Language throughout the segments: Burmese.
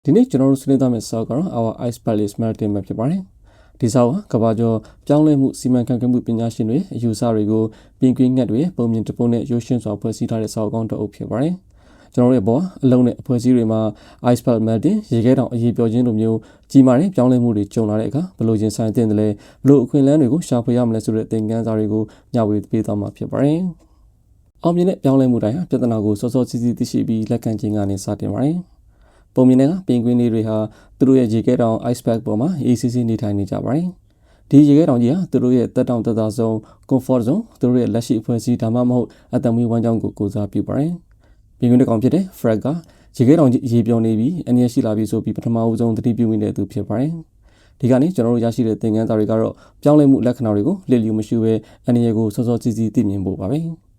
ဒီနေ့ကျွန်တော်တို့ဆွေးနွေးသွားမယ့်စာအုပ်ကတော့ Our Ice Palace Melting ပဲဖြစ်ပါတယ်။ဒီစာအုပ်ကကမ္ဘာကျော်ပြောင်းလဲမှုစီမံခန့်ခွဲမှုပညာရှင်တွေအယူအဆတွေကိုပြင်ကွင်းငှက်တွေပုံမြင်တပုံနဲ့ရိုးရှင်းစွာဖွဲ့စည်းထားတဲ့စာအုပ်ကောင်းတစ်အုပ်ဖြစ်ပါတယ်။ကျွန်တော်တို့ရဲ့ဘောအလုံးနဲ့အဖွဲ့အစည်းတွေမှာ Ice Palace Melting ရေခဲတောင်အရေးပြောခြင်းလိုမျိုးကြီးမားတဲ့ပြောင်းလဲမှုတွေကြုံလာတဲ့အခါဘလို့ရင်ဆိုင်တဲ့တယ်လဲဘလို့အခွင့်အလမ်းတွေကိုရှာဖွေရမလဲဆိုတဲ့သင်ခန်းစာတွေကိုမျှဝေပေးသွားမှာဖြစ်ပါတယ်။အောင်မြင်တဲ့ပြောင်းလဲမှုတိုင်းဟာပြဿနာကိုစောစောစီးစီးသိရှိပြီးလက်ခံခြင်းကနေစတင်ပါတယ်။ပုံမြင်တဲ့ပင်ကွင်းလေးတွေဟာသူတို့ရဲ့ရေခဲတောင် ice pack ပေါ်မှာ ACC နေထိုင်နေကြပါတယ်။ဒီရေခဲတောင်ကြီးဟာသူတို့ရဲ့တက်တောင်တက်တာဆုံး comfort zone သူတို့ရဲ့လက်ရှိအဖွဲ့အစည်းဒါမှမဟုတ်အတမွေးဝမ်းကြောင်းကိုကိုစားပြုပါတယ်။ပင်ကွင်းတစ်ကောင်ဖြစ်တဲ့ Fred ကရေခဲတောင်ကြီးရေပြောင်းနေပြီးအနည်းရှိလာပြီဆိုပြီးပထမဦးဆုံးသတိပြုမိတဲ့သူဖြစ်ပါတယ်။ဒီကနေ့ကျွန်တော်တို့ရရှိတဲ့သင်ခန်းစာတွေကတော့ပြောင်းလဲမှုလက္ခဏာတွေကိုလစ်လျူမရှုဘဲအနည်းကိုစောစောစီးစီးသိမြင်ဖို့ပါပဲ။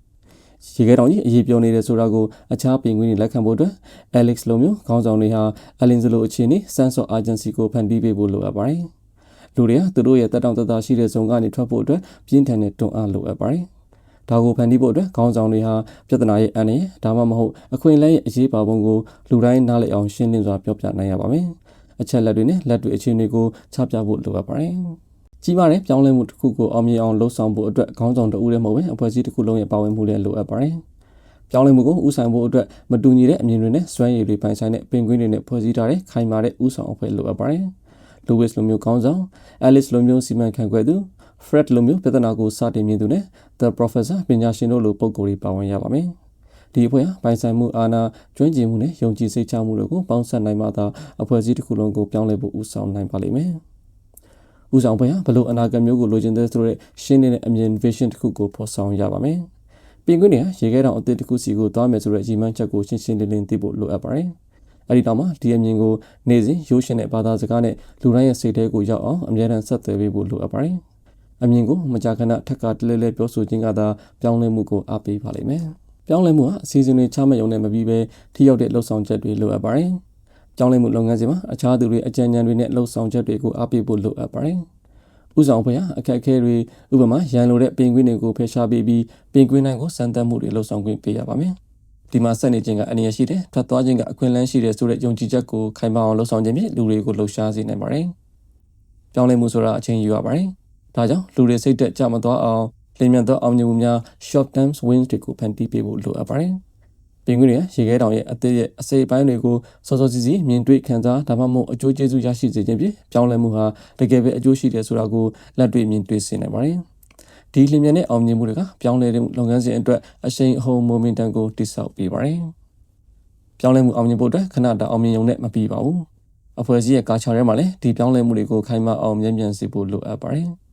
ရေခဲတောင်ကြီးအရေးပြောနေတဲ့ဆိုတာကိုအခြားပင်ကွင်းတွေလက်ခံဖို့အတွက် Alex လိုမျိုးခေါင်းဆောင်တွေဟာ Alins လိုအခြေအနေ sense of urgency ကိုဖန်တီးပေးဖို့လိုအပ်ပါတယ်။လူတွေကသူတို့ရဲ့တက်တောင့်တက်တာရှိတဲ့ဇုံကနေထွက်ဖို့အတွက်ပြင်းထန်တဲ့တွန်းအားလိုအပ်ပါတယ်။ဒါကိုဖန်တီးဖို့အတွက်ခေါင်းဆောင်တွေဟာပြဿနာရဲ့အန္တရာယ်ဒါမှမဟုတ်အခွင့်အလမ်းရဲ့အရေးပါပုံကိုလူတိုင်းနားလည်အောင်ရှင်းလင်းစွာပြောပြနိုင်ရပါမယ်။အချက်လက်တွေနဲ့လက်တွေအခြေအနေကိုချပြဖို့လိုအပ်ပါတယ်။ကြီးမားတဲ့ပြောင်းလဲမှုတစ်ခုကိုအောင်မြင်အောင်လှုပ်ဆောင်ဖို့အတွက်ခေါင်းဆောင်တဦးတည်းမဟုတ်ဘဲအဖွဲ့အစည်းတစ်ခုလုံးရဲ့ပါဝင်မှုလည်းလိုအပ်ပါတယ်။ပြောင်းလဲမှုကိုဥဆောင်ဖို့အတွက်မတူညီတဲ့အမြင်တွေနဲ့စွမ်းရည်တွေပိုင်ဆိုင်တဲ့ပင်ကွင်းတွေနဲ့ဖွဲ့စည်းထားတဲ့ခိုင်မာတဲ့ဥဆောင်အဖွဲ့လိုအပ်ပါတယ်။ Lewis လိုမျိုးခေါင်းဆောင် Alice လိုမျိုးစီမံခန့်ခွဲသူ Fred လိုမျိုးပြဿနာကိုစတင်မြင်သူနဲ့ The Professor ပညာရှင်တို့လိုပုဂ္ဂိုလ်တွေပါဝင်ရပါမယ်။ဒီအဖွဲ့ဟာပိုင်ဆိုင်မှုအာဏာကျွမ်းကျင်မှုနဲ့ယုံကြည်စိတ်ချမှုတို့ကိုပေါင်းစပ်နိုင်မှသာအဖွဲ့အစည်းတစ်ခုလုံးကိုပြောင်းလဲဖို့ဥဆောင်နိုင်ပါလိမ့်မယ်။ဥဆောင်ဖွဲ့ဟာဘလို့အနာဂတ်မျိုးကိုလိုချင်တဲ့ဆိုတဲ့ရှင်းတဲ့အမြင် vision တစ်ခုကိုဖော်ဆောင်ရပါမယ်။ပင်ကွင်းတွေဟာရေခဲတောင်အသစ်တစ်ခုစီကိုသွားမယ်ဆိုတဲ့ရည်မှန်းချက်ကိုရှင်းရှင်းလင်းလင်းသိဖို့လိုအပ်ပါတယ်။အဲဒီတော့မှဒီအမြင်ကိုနေ့စဉ်ရိုးရှင်းတဲ့ဘာသာစကားနဲ့လူတိုင်းရဲ့စိတ်ထဲကိုရောက်အောင်အမြဲတမ်းဆက်သွယ်ပေးဖို့လိုအပ်ပါတယ်။အမြင်ကိုမကြာခဏထပ်ကတလဲလဲပြောဆိုခြင်းကသာပြောင်းလဲမှုကိုအားပေးပါလိမ့်မယ်။ပြောင်းလဲမှုဟာအစီအစဉ်တွေချမှတ်ရုံနဲ့မပြီးဘဲထိရောက်တဲ့လှုပ်ဆောင်ချက်တွေလိုအပ်ပါတယ်။ပြောင်းလဲမှုလုပ်ငန်းစဉ်မှာအခြားသူတွေအကြံဉာဏ်တွေနဲ့လှုပ်ဆောင်ချက်တွေကိုအားပေးဖို့လိုအပ်ပါတယ်။ဥဆောင်ဖွဲ့ဟာအခက်အခဲတွေဥပမာရန်လိုတဲ့ပင်ကွင်းတွေကိုဖယ်ရှားပေးပြီးပင်ကွင်းတိုင်းကိုစမ်းသပ်မှုတွေလှုပ်ဆောင်ခွင့်ပေးရပါမယ်။ဒီမှာဆက်နေခြင်းကအနည်းရှိတယ်ထွက်သွားခြင်းကအခွင့်အလမ်းရှိတယ်ဆိုတဲ့ယုံကြည်ချက်ကိုခိုင်မာအောင်လှုပ်ဆောင်ခြင်းဖြင့်လူတွေကိုလှုပ်ရှားစေနိုင်ပါတယ်။ပြောင်းလဲမှုဆိုတာအချိန်ယူရပါတယ်။ဒါကြောင့်လူတွေစိတ်သက်ကြမသွားအောင်လျင်မြန်သောအောင်မြင်မှုများ short term wins တွေကိုဖန်တီးပေးဖို့လိုအပ်ပါတယ်။ပင်ကွင်းတွေရေခဲတောင်ရဲ့အသေးရဲ့အစိပ်ပိုင်းတွေကိုစောစောစီးစီးမြင်တွေ့ခံစားဒါမှမဟုတ်အကျိုးကျေးဇူးရရှိစေခြင်းဖြင့်ပြောင်းလဲမှုဟာတကယ်ပဲအကျိုးရှိတယ်ဆိုတာကိုလက်တွေ့မြင်တွေ့စေနိုင်ပါတယ်။ဒီလျင်မြန်တဲ့အောင်မြင်မှုတွေကပြောင်းလဲတဲ့လုပ်ငန်းစဉ်အတွက်အရှိန်အဟုန် momentum ကိုတိစောက်ပေးပါတယ်။ပြောင်းလဲမှုအောင်မြင်ဖို့အတွက်ခဏတာအောင်မြင်ရုံနဲ့မပြီးပါဘူး။အဖွဲ့အစည်းရဲ့ကာချာထဲမှာလည်းဒီပြောင်းလဲမှုတွေကိုခိုင်မာအောင်မြင်မြန်စေဖို့လိုအပ်ပါတယ်။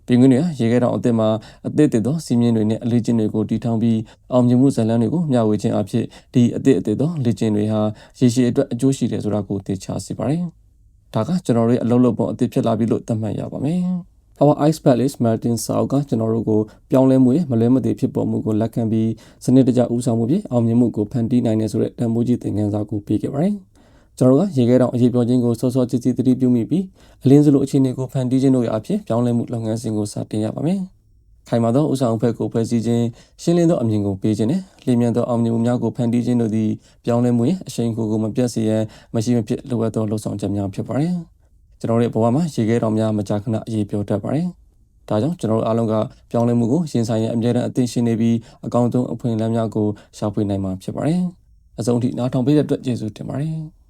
ပင်ကွင်းတွေရေခဲတောင်အသစ်မှာအသစ်သောစီမင်းတွေနဲ့အလေးကျင့်တွေကိုတည်ထောင်ပြီးအောင်မြင်မှုဇာတ်လမ်းတွေကိုမျှဝေခြင်းအဖြစ်ဒီအသစ်သောလေ့ကျင့်တွေဟာရေရှည်အတွက်အကျိုးရှိတယ်ဆိုတာကိုသိချစေပါတယ်။ဒါကကျွန်တော်တို့ရဲ့အလုပ်လုပ်ပုံအသစ်ဖြစ်လာပြီလို့သတ်မှတ်ရပါမယ်။ Our Ice Palace Melting စာအုပ်ကကျွန်တော်တို့ကိုပြောင်းလဲမှုရဲ့မလွဲမသွေဖြစ်ပေါ်မှုကိုလက်ခံပြီးစနစ်တကျဦးဆောင်မှုဖြင့်အောင်မြင်မှုကိုဖန်တီးနိုင်တယ်ဆိုတဲ့တန်ဖိုးကြီးသင်ခန်းစာကိုပေးခဲ့ပါတယ်။ကျွန်တော်ကရေခဲတောင်အရေးပြောခြင်းကိုစောစောချစ်ချစ်သတိပြုမိပြီးအလင်းစလိုအခြေအနေကိုဖန်တီးခြင်းတို့အဖြစ်ပြောင်းလဲမှုလုပ်ငန်းစဉ်ကိုစတင်ရပါမယ်။ခိုင်မာသောဥဆောင်အဖွဲ့ကိုဖွဲ့စည်းခြင်းရှင်းလင်းသောအမြင်ကိုပေးခြင်းနဲ့လျင်မြန်သောအောင်မြင်မှုများကိုဖန်တီးခြင်းတို့သည်ပြောင်းလဲမှုရဲ့အရှိန်ကိုမပြတ်စေရန်မရှိမဖြစ်လိုအပ်သောလှုပ်ဆောင်ချက်များဖြစ်ပါတယ်။ကျွန်တော်တို့ဘဝမှာရေခဲတောင်များမကြာခဏအရေးပြောတတ်ပါတယ်။ဒါကြောင့်ကျွန်တော်တို့အားလုံးကပြောင်းလဲမှုကိုရင်ဆိုင်ရန်အမြဲတမ်းအသင့်ရှင်နေပြီးအကောင်းဆုံးအခွင့်အလမ်းများကိုရှာဖွေနိုင်မှာဖြစ်ပါတယ်။အဆုံးထိနားထောင်ပေးတဲ့အတွက်ကျေးဇူးတင်ပါတယ်။